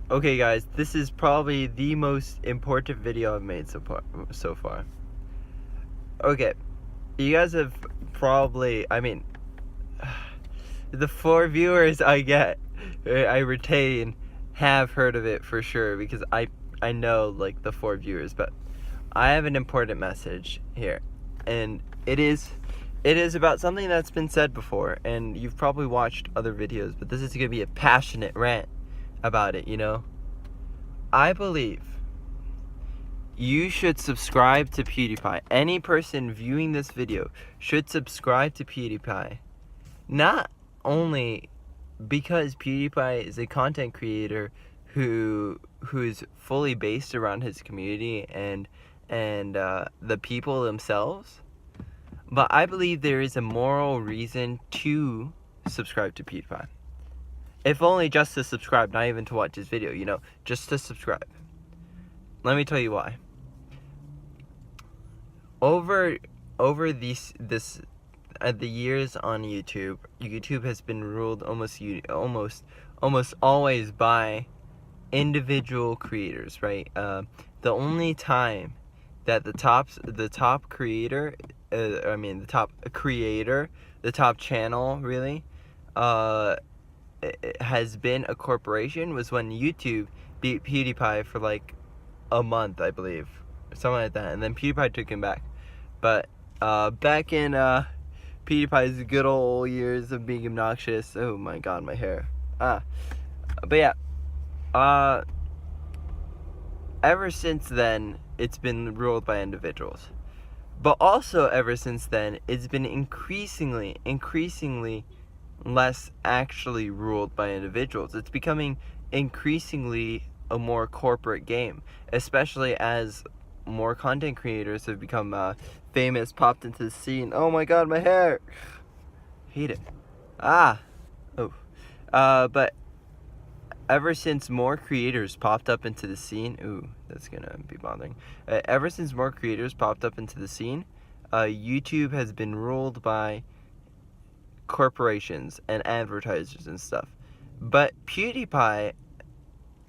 Okay, guys, this is probably the most important video I've made so far. Okay, you guys have probably, the 4 viewers I retain have heard of it for sure because I know like the 4 viewers, but I have an important message here, and it is about something that's been said before, and you've probably watched other videos, but this is gonna be a passionate rant about it. I believe you should subscribe to PewDiePie. Any person viewing this video should subscribe to PewDiePie. Not only because PewDiePie is a content creator who's fully based around his community and the people themselves, but I believe there is a moral reason to subscribe to PewDiePie. If only just to subscribe, not even to watch his video, just to subscribe. Let me tell you why. Over the years on YouTube has been ruled almost always by individual creators, right? The only time that the top creator, the top channel really, has been a corporation was when YouTube beat PewDiePie for like a month, I believe, something like that, and then PewDiePie took him back. But back in PewDiePie's good old years of being obnoxious, oh my god, my hair. But yeah, ever since then, it's been ruled by individuals. But also ever since then, it's been increasingly less actually ruled by individuals. It's becoming increasingly a more corporate game, especially as more content creators have become famous, popped into the scene. Oh my god, my hair! Hate it. But ever since more creators popped up into the scene, that's gonna be bothering. Ever since more creators popped up into the scene, YouTube has been ruled by corporations and advertisers and stuff. But PewDiePie,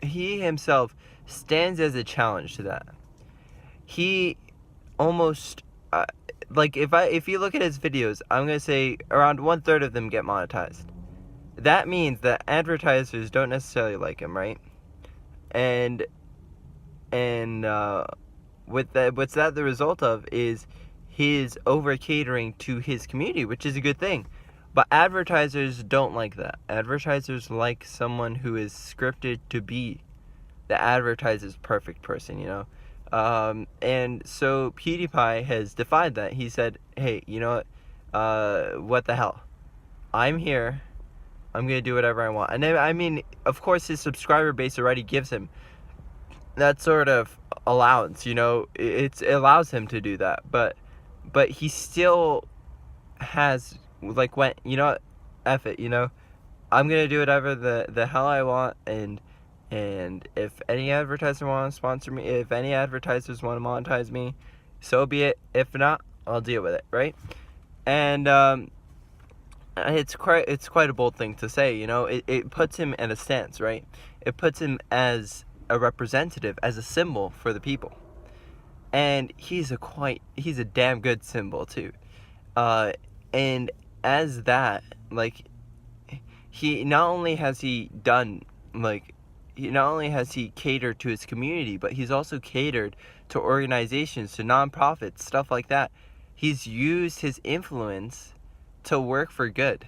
he himself stands as a challenge to that. He almost if you look at his videos, I'm gonna say around 1/3 of them get monetized. That means that advertisers don't necessarily like him, right? And what's that the result of is his over catering to his community, which is a good thing. But advertisers don't like that. Advertisers like someone who is scripted to be the advertiser's perfect person, and so PewDiePie has defied that. He said, hey, you know what the hell? I'm here. I'm going to do whatever I want. And I mean, of course, his subscriber base already gives him that sort of allowance, it allows him to do that. But he still has, F it, I'm going to do whatever the hell I want, and if any advertiser wants to sponsor me, if any advertisers want to monetize me, so be it. If not, I'll deal with it, right? And it's quite a bold thing to say, it puts him in a stance, right? It puts him as a representative, as a symbol for the people. And he's a damn good symbol too. And as that, he not only has he catered to his community, but he's also catered to organizations, to nonprofits, stuff like that. He's used his influence to work for good.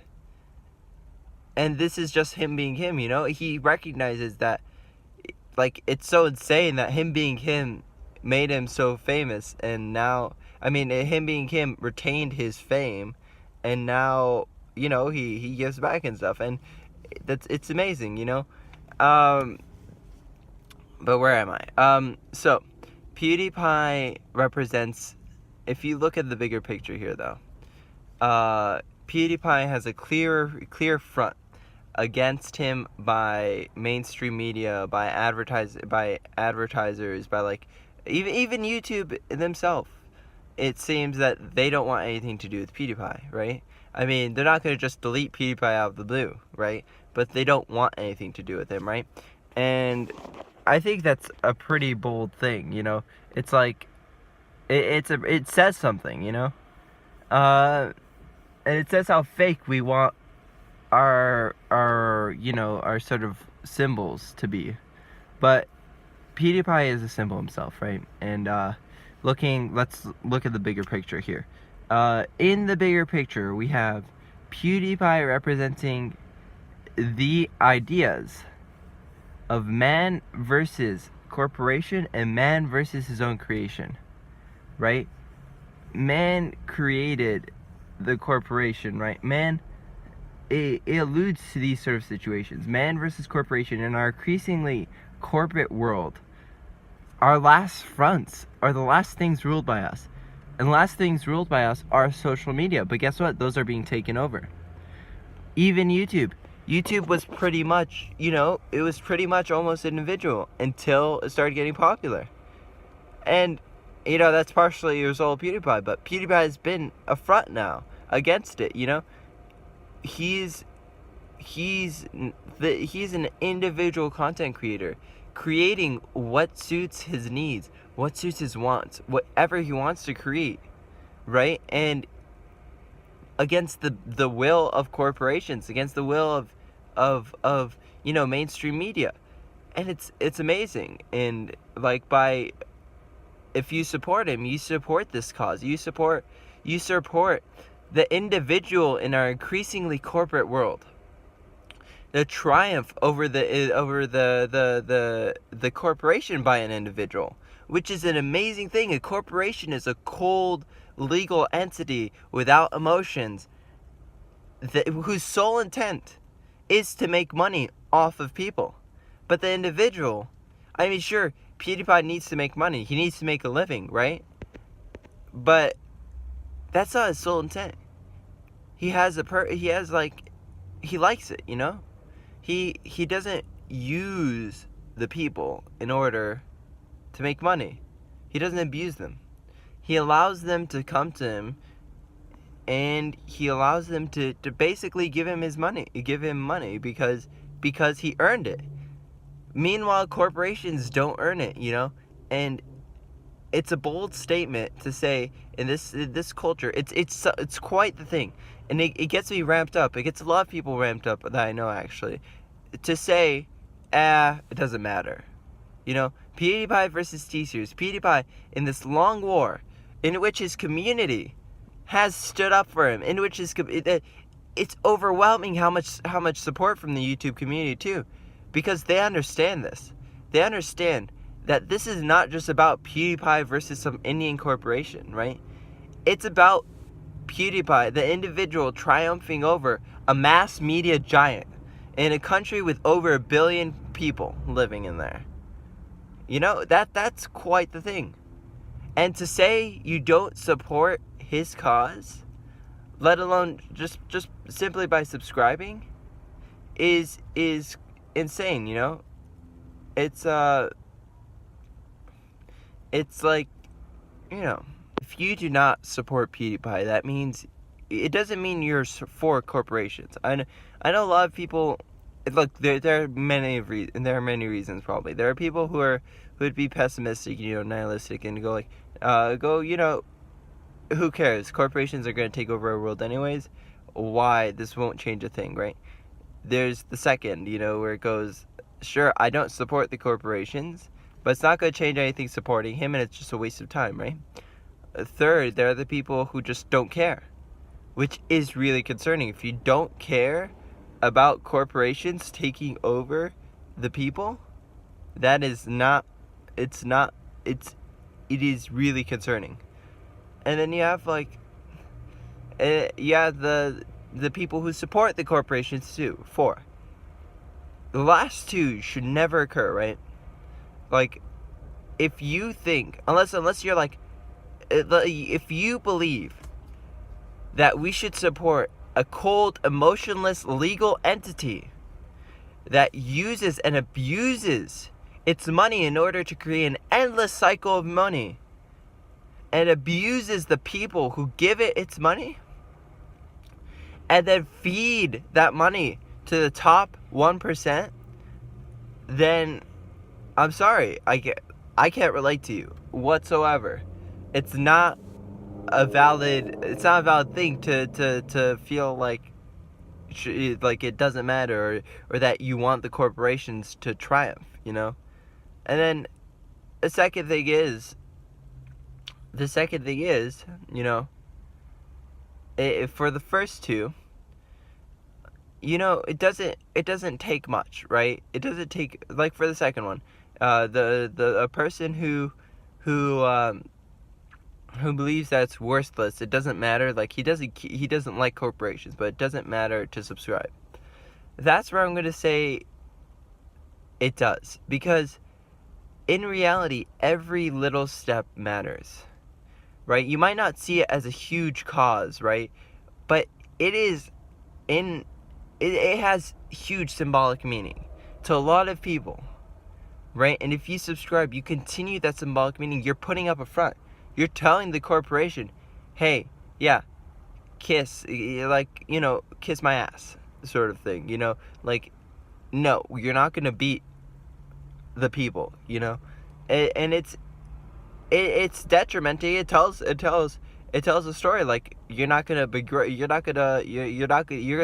And this is just him being him, He recognizes that, it's so insane that him being him made him so famous, and now, him being him retained his fame, and now, he gives back and stuff, and it's amazing, But where am I? So PewDiePie represents, if you look at the bigger picture here though, PewDiePie has a clear front against him by mainstream media, by advertisers, by even YouTube themselves. It seems that they don't want anything to do with PewDiePie, right? They're not going to just delete PewDiePie out of the blue, right? But they don't want anything to do with him, right? And I think that's a pretty bold thing, you know. It's like it says something, you know. And it says how fake we want our sort of symbols to be. But PewDiePie is a symbol himself, right? And let's look at the bigger picture here. In the bigger picture, we have PewDiePie representing the ideas of man versus corporation and man versus his own creation, right? Man created the corporation, right? Man, it alludes to these sort of situations. Man versus corporation in our increasingly corporate world. Our last fronts are the last things ruled by us. And the last things ruled by us are social media. But guess what? Those are being taken over. Even YouTube. YouTube was pretty much, it was pretty much almost individual until it started getting popular. And, that's partially a result of PewDiePie. But PewDiePie has been a front now against it, He's an individual content creator, creating what suits his needs, what suits his wants, whatever he wants to create, right? And against the will of corporations, against the will of mainstream media. And it's amazing. And if you support him, you support this cause. You support the individual in our increasingly corporate world. The triumph over the corporation by an individual, which is an amazing thing. A corporation is a cold legal entity without emotions, whose sole intent is to make money off of people. But the individual, sure, PewDiePie needs to make money. He needs to make a living, right? But that's not his sole intent. He likes it, He doesn't use the people in order to make money. He doesn't abuse them. He allows them to come to him, and he allows them to basically give him money because he earned it. Meanwhile, corporations don't earn it, And it's a bold statement to say in this culture. It's quite the thing. And it gets me ramped up. It gets a lot of people ramped up that I know, actually. To say, it doesn't matter. PewDiePie versus T-Series. PewDiePie in this long war in which his community has stood up for him, in which it's overwhelming how much support from the YouTube community too, because they understand this. They understand that this is not just about PewDiePie versus some Indian corporation, right? It's about PewDiePie, the individual, triumphing over a mass media giant in a country with over 1 billion people living in there. That's quite the thing. And to say you don't support his cause, let alone just simply by subscribing, is insane, It's like, if you do not support PewDiePie, that means, it doesn't mean you're for corporations. I know a lot of people. Look, there are many reasons probably. There are people who would be pessimistic, nihilistic, and go who cares? Corporations are going to take over our world anyways. Why? This won't change a thing, right? There's the second, where it goes, sure, I don't support the corporations, but it's not going to change anything supporting him, and it's just a waste of time, right? Third, there are the people who just don't care, which is really concerning. If you don't care about corporations taking over the people, it is really concerning. And then you have the people who support the corporations too. 4. The last two should never occur, right? If you think, unless you're if you believe that we should support a cold, emotionless, legal entity that uses and abuses its money in order to create an endless cycle of money, and abuses the people who give it its money, and then feed that money to the top 1%, then I'm sorry, I can't relate to you whatsoever. It's not a valid thing to feel like it doesn't matter, or that you want the corporations to triumph, you know? And then the second thing is, you know, for the first two, you know, it doesn't take much, right? It doesn't take, like, for the second one, a person who believes that's worthless. It doesn't matter. Like, he doesn't like corporations, but it doesn't matter to subscribe. That's where I'm gonna say it does, because in reality, every little step matters, right? You might not see it as a huge cause, right? But it is it has huge symbolic meaning to a lot of people, right? And if you subscribe, you continue that symbolic meaning. You're putting up a front. You're telling the corporation, hey, yeah, kiss, like, you know, kiss my ass, sort of thing, you know? Like, no, you're not going to beat the people, you know? And it's detrimenting. It tells a story. Like, you're gonna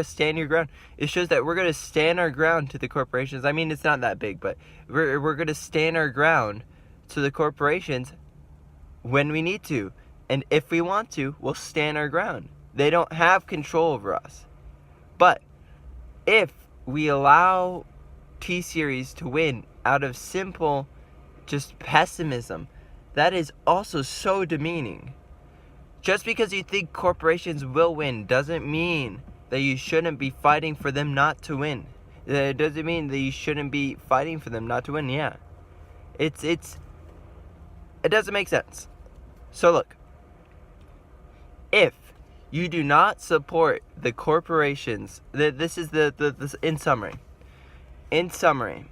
stand your ground. It shows that we're gonna stand our ground to the corporations. I mean, it's not that big, but we're gonna stand our ground to the corporations when we need to, and if we want to, we'll stand our ground. They don't have control over us. But if we allow T-Series to win out of simple just pessimism, that is also so demeaning. Just because you think corporations will win doesn't mean that you shouldn't be fighting for them not to win. It doesn't mean that you shouldn't be fighting for them not to win. Yeah, it doesn't make sense. So look, if you do not support the corporations, this is the in summary. In summary,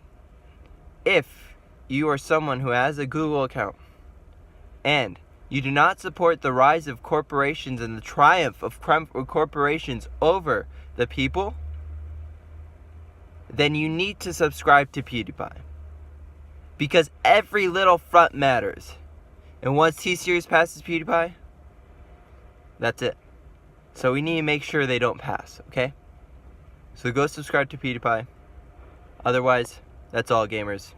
if you are someone who has a Google account and you do not support the rise of corporations and the triumph of corporations over the people, then you need to subscribe to PewDiePie. Because every little front matters. And once T-Series passes PewDiePie, that's it. So we need to make sure they don't pass, okay? So go subscribe to PewDiePie. Otherwise, that's all, gamers.